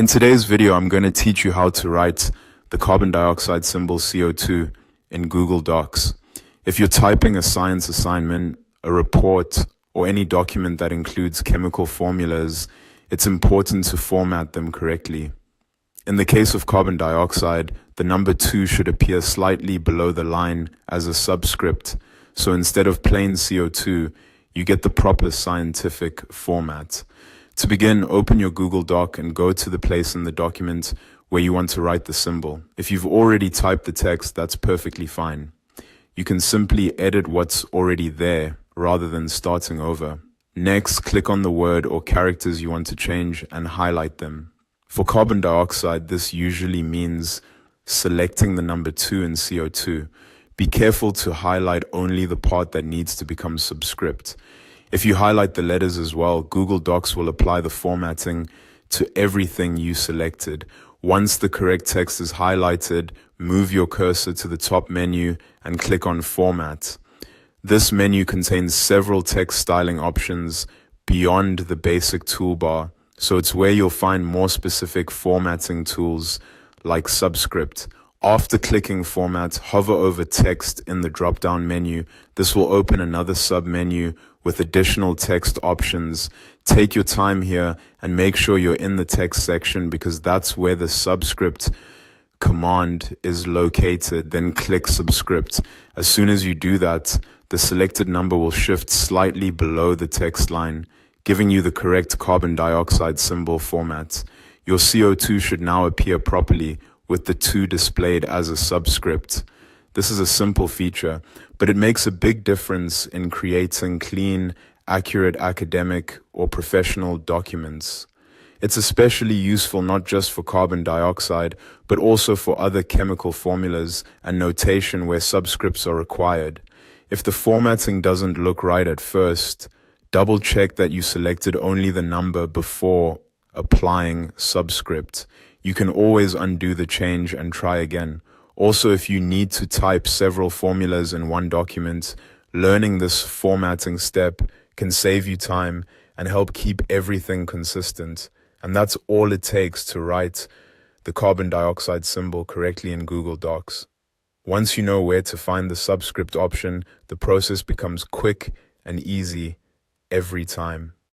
In today's video, I'm going to teach you how to write the carbon dioxide symbol CO2 in Google Docs. If you're typing a science assignment, a report, or any document that includes chemical formulas, it's important to format them correctly. In the case of carbon dioxide, the number 2 should appear slightly below the line as a subscript. So instead of plain CO2, you get the proper scientific format. To begin, open your Google Doc and go to the place in the document where you want to write the symbol. If you've already typed the text, that's perfectly fine. You can simply edit what's already there rather than starting over. Next, click on the word or characters you want to change and highlight them. For carbon dioxide, this usually means selecting the number 2 in CO2. Be careful to highlight only the part that needs to become subscript. If you highlight the letters as well, Google Docs will apply the formatting to everything you selected. Once the correct text is highlighted, move your cursor to the top menu and click on Format. This menu contains several text styling options beyond the basic toolbar, so it's where you'll find more specific formatting tools like subscript. After clicking Format, hover over Text in the drop-down menu. This will open another sub-menu with additional text options. Take your time here and make sure you're in the text section because that's where the subscript command is located. Then click Subscript. As soon as you do that, the selected number will shift slightly below the text line, giving you the correct carbon dioxide symbol format. Your CO2 should now appear properly with the 2 displayed as a subscript. This is a simple feature, but it makes a big difference in creating clean, accurate academic or professional documents. It's especially useful not just for carbon dioxide, but also for other chemical formulas and notation where subscripts are required. If the formatting doesn't look right at first, double check that you selected only the number before applying subscript. You can always undo the change and try again. Also, if you need to type several formulas in one document, learning this formatting step can save you time and help keep everything consistent. And that's all it takes to write the carbon dioxide symbol correctly in Google Docs. Once you know where to find the subscript option, the process becomes quick and easy every time.